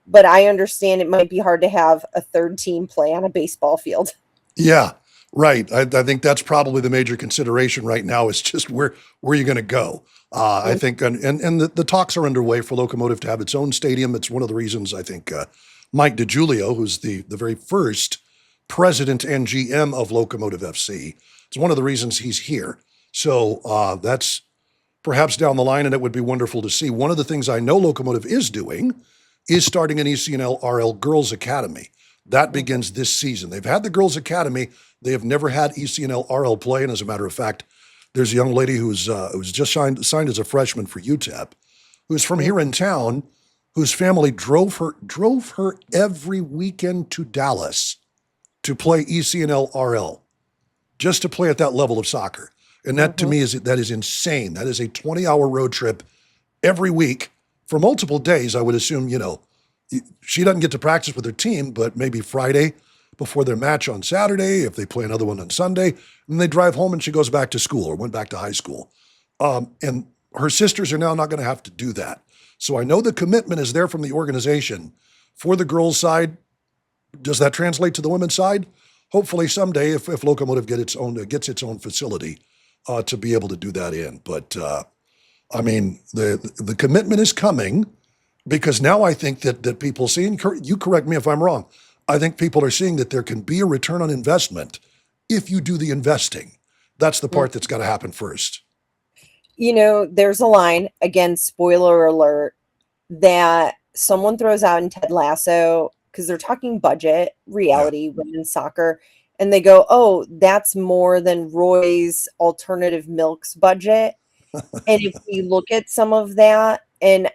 But I understand it might be hard to have a third team play on a baseball field. Yeah, right. I think that's probably the major consideration right now is just where you're going to go. I think, and the talks are underway for Locomotive to have its own stadium. It's one of the reasons I think Mike DiGiulio, who's the very first president and GM of Locomotive FC, it's one of the reasons he's here. So that's perhaps down the line, and it would be wonderful to see. One of the things I know Locomotive is doing is starting an ECNL RL Girls Academy. That begins this season. They've had the Girls Academy. They have never had ECNL RL play, and as a matter of fact, there's a young lady who's just signed as a freshman for UTEP, who's from here in town, whose family drove her every weekend to Dallas to play ECNL RL, just to play at that level of soccer. And that to me is insane. That is a 20-hour road trip every week for multiple days. I would assume, she doesn't get to practice with her team, but maybe Friday before their match on Saturday, if they play another one on Sunday, and they drive home and she goes back to school or went back to high school. And her sisters are now not going to have to do that. So I know the commitment is there from the organization for the girls' side. Does that translate to the women's side? Hopefully someday, if Locomotive gets its own facility to be able to do that in. But I mean, the commitment is coming, because now I think that people see, and you correct me if I'm wrong, I think people are seeing that there can be a return on investment if you do the investing. That's the part that's got to happen first. There's a line, again, spoiler alert, that someone throws out in Ted Lasso, because they're talking budget, reality, women's soccer, and they go, oh, that's more than Roy's Alternative Milk's budget. And if we look at some of that, and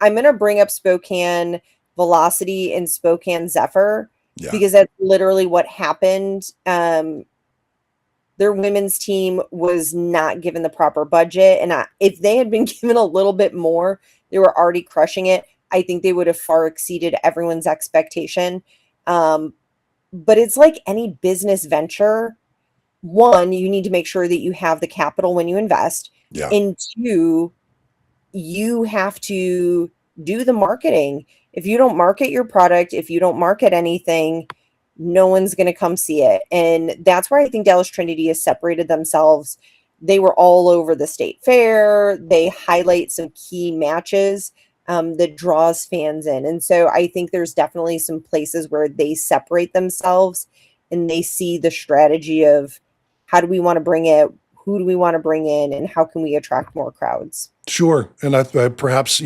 I'm going to bring up Spokane Velocity and Spokane Zephyr, because that's literally what happened. Their women's team was not given the proper budget. And if they had been given a little bit more, they were already crushing it. I think they would have far exceeded everyone's expectation. But it's like any business venture. One, you need to make sure that you have the capital when you invest. Yeah. And two, you have to do the marketing. If you don't market your product, if you don't market anything, no one's going to come see it. And that's where I think Dallas Trinity has separated themselves. They were all over the state fair. They highlight some key matches that draws fans in. And so I think there's definitely some places where they separate themselves and they see the strategy of how do we want to bring it, who do we want to bring in, and how can we attract more crowds? Sure. And perhaps,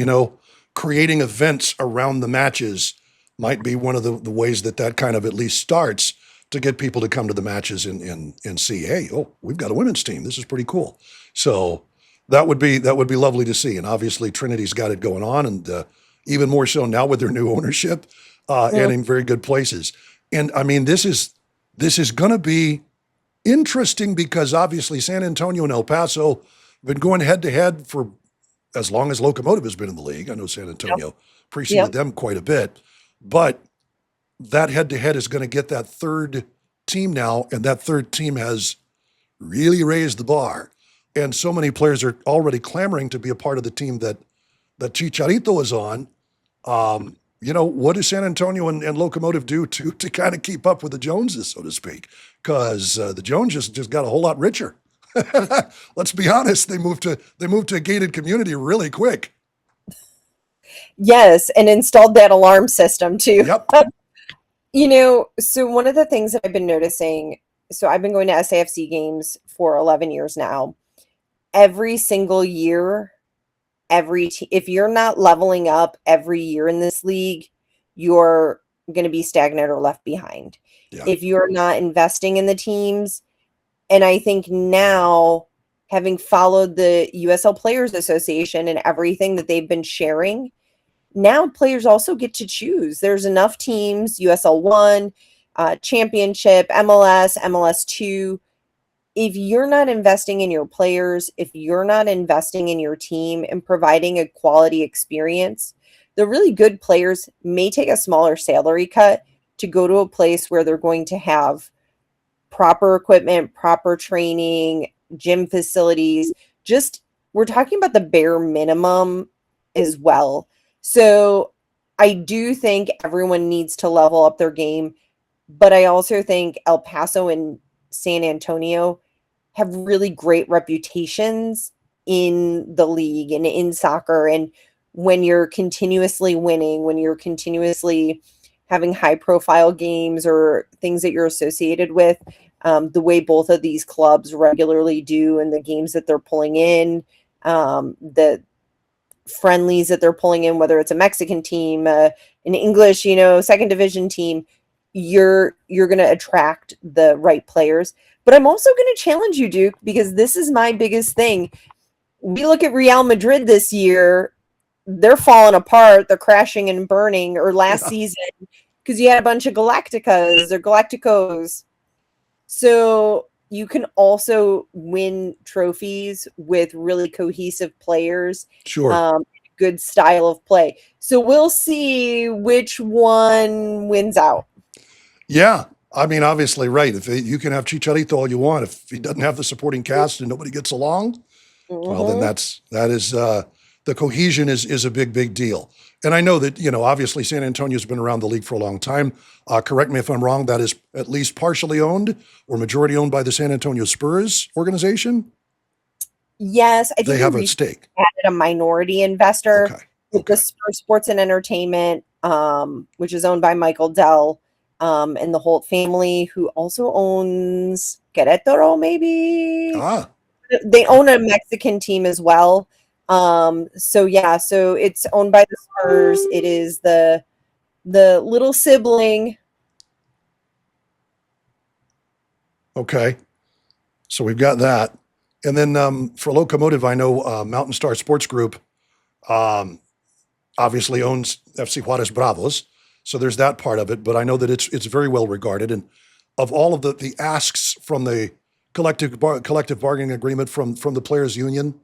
creating events around the matches might be one of the ways that kind of at least starts to get people to come to the matches and see, hey, we've got a women's team. This is pretty cool. So that would be lovely to see. And obviously Trinity's got it going on, and even more so now with their new ownership and in very good places. And I mean, this is going to be interesting, because obviously San Antonio and El Paso have been going head to head for as long as Locomotive has been in the league. I know San Antonio preceded them quite a bit, but that head to head is going to get that third team now, and that third team has really raised the bar. And so many players are already clamoring to be a part of the team that Chicharito is on. What does San Antonio and Locomotive do to kind of keep up with the Joneses, so to speak? Because the Joneses just got a whole lot richer. Let's be honest; they moved to a gated community really quick. Yes, and installed that alarm system too. Yep. So one of the things that I've been noticing, so I've been going to SAFC games for 11 years now. Every single year, if you're not leveling up every year in this league, you're going to be stagnant or left behind. Yeah. If you're not investing in the teams, and I think now, having followed the USL Players Association and everything that they've been sharing, now players also get to choose. There's enough teams, USL 1, Championship, MLS, MLS 2. If you're not investing in your players, if you're not investing in your team and providing a quality experience, the really good players may take a smaller salary cut to go to a place where they're going to have proper equipment, proper training, gym facilities. We're talking about the bare minimum as well. So I do think everyone needs to level up their game, but I also think El Paso and San Antonio have really great reputations in the league and in soccer. And when you're continuously winning, when you're continuously having high profile games or things that you're associated with, the way both of these clubs regularly do and the games that they're pulling in, the friendlies that they're pulling in, whether it's a Mexican team, an English, second division team, you're going to attract the right players. But I'm also going to challenge you, Duke, because this is my biggest thing. We look at Real Madrid this year, they're falling apart, they're crashing and burning, or last season, because you had a bunch of Galacticas or Galacticos. So you can also win trophies with really cohesive players. Sure. Good style of play. So we'll see which one wins out. Yeah. I mean, obviously, right. If you can have Chicharito all you want, if he doesn't have the supporting cast and nobody gets along, well, then that is the cohesion is a big deal. And I know that, obviously San Antonio's been around the league for a long time. Correct me if I'm wrong. That is at least partially owned or majority owned by the San Antonio Spurs organization. Yes, I think they have a stake. Added a minority investor with Okay. the Spurs Sports and Entertainment, which is owned by Michael Dell, and the Holt family, who also owns Querétaro, maybe. They own a Mexican team as well. So it's owned by the Spurs. It is the little sibling. Okay. So we've got that. And then for Locomotive, I know Mountain Star Sports Group obviously owns FC Juarez Bravos. So there's that part of it. But I know that it's very well regarded. And of all of the asks from the collective bargaining agreement from the players' union,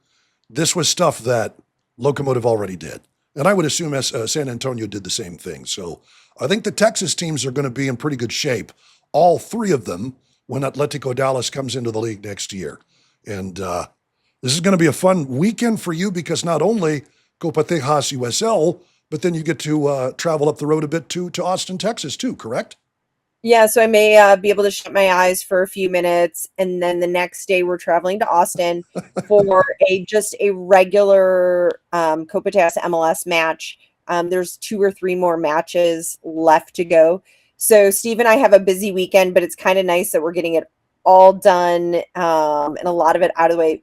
this was stuff that Locomotive already did. And I would assume San Antonio did the same thing. So I think the Texas teams are going to be in pretty good shape, all three of them, when Atletico Dallas comes into the league next year. And this is going to be a fun weekend for you because not only Copa Tejas USL, but then you get to travel up the road a bit to Austin, Texas too, correct? Yeah, so I may be able to shut my eyes for a few minutes, and then the next day we're traveling to Austin for just a regular Copa Tejas MLS match. There's 2 or 3 more matches left to go. So Steve and I have a busy weekend, but it's kind of nice that we're getting it all done and a lot of it out of the way.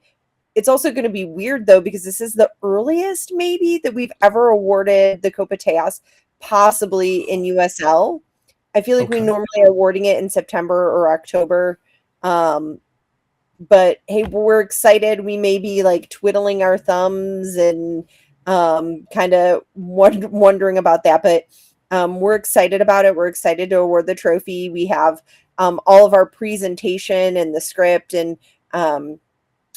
It's also going to be weird, though, because this is the earliest maybe that we've ever awarded the Copa Tejas, possibly in USL. I feel like we normally are awarding it in September or October. But hey, we're excited. We may be like twiddling our thumbs and kind of wondering about that. But we're excited about it. We're excited to award the trophy. We have all of our presentation and the script, and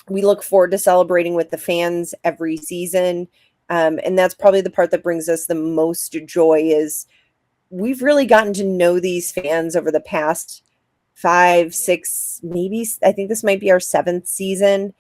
we look forward to celebrating with the fans every season. And that's probably the part that brings us the most joy is we've really gotten to know these fans over the past 5, 6, maybe I think this might be our 7th season.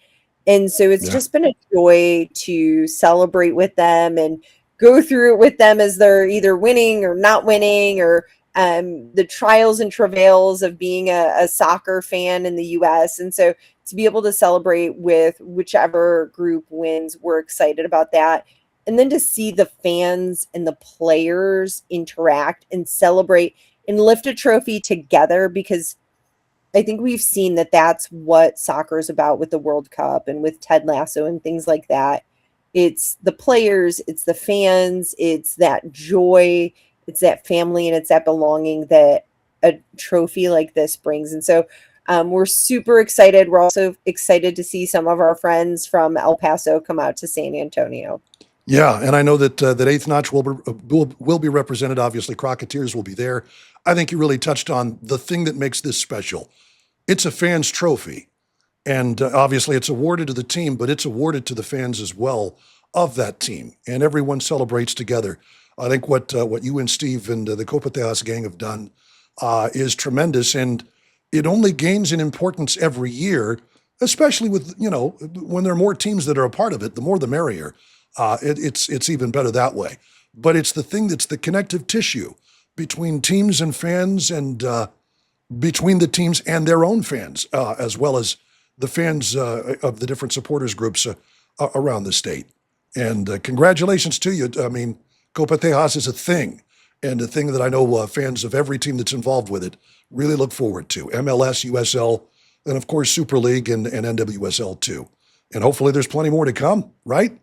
And so it's just been a joy to celebrate with them and go through it with them as they're either winning or not winning, or the trials and travails of being a soccer fan in the US. And so to be able to celebrate with whichever group wins, we're excited about that. And then to see the fans and the players interact and celebrate and lift a trophy together, because I think we've seen that that's what soccer is about with the World Cup and with Ted Lasso and things like that. It's the players, it's the fans, it's that joy, it's that family, and it's that belonging that a trophy like this brings. And so we're super excited. We're also excited to see some of our friends from El Paso come out to San Antonio. Yeah, and I know that that Eighth Notch will be represented. Obviously, Crocketeers will be there. I think you really touched on the thing that makes this special. It's a fans' trophy, and obviously it's awarded to the team, but it's awarded to the fans as well of that team, and everyone celebrates together. I think what you and Steve and the Copa Tejas gang have done is tremendous, and it only gains in importance every year, especially with, when there are more teams that are a part of it, the more the merrier. It's even better that way. But it's the thing that's the connective tissue between teams and fans, and between the teams and their own fans, as well as the fans of the different supporters groups around the state. And congratulations to you. I mean, Copa Tejas is a thing, and a thing that I know fans of every team that's involved with it really look forward to. MLS, USL, and of course Super League and NWSL too. And hopefully there's plenty more to come, right?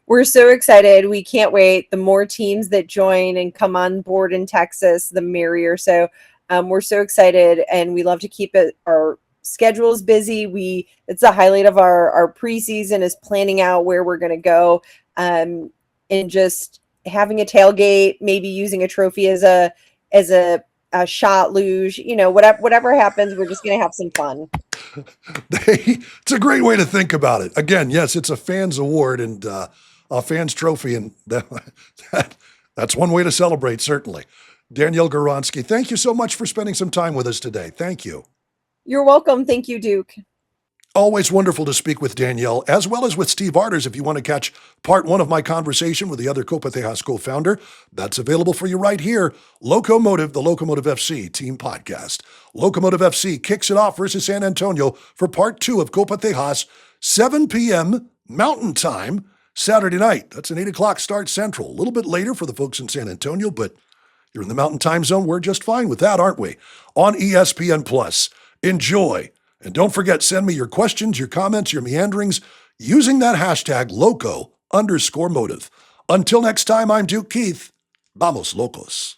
We're so excited. We can't wait. The more teams that join and come on board in Texas, the merrier. So we're so excited, and we love to keep our schedules busy. It's the highlight of our preseason is planning out where we're going to go, and just having a tailgate, maybe using a trophy as a shot luge. Whatever happens, we're just going to have some fun. It's a great way to think about it. Again, yes, it's a fans award and a fans trophy, and that's one way to celebrate, certainly. Danielle Gawronski, thank you so much for spending some time with us today. Thank you. You're welcome. Thank you, Duke. Always wonderful to speak with Danielle, as well as with Steve Arders. If you want to catch part one of my conversation with the other Copa Tejas co-founder, that's available for you right here. Locomotive, the Locomotive FC team podcast. Locomotive FC kicks it off versus San Antonio for part two of Copa Tejas, 7 p.m. Mountain Time, Saturday night. That's an 8 o'clock start Central. A little bit later for the folks in San Antonio, but you're in the Mountain Time Zone. We're just fine with that, aren't we? On ESPN Plus. Enjoy. And don't forget, send me your questions, your comments, your meanderings using that hashtag #Loco_motive. Until next time, I'm Duke Keith. Vamos Locos.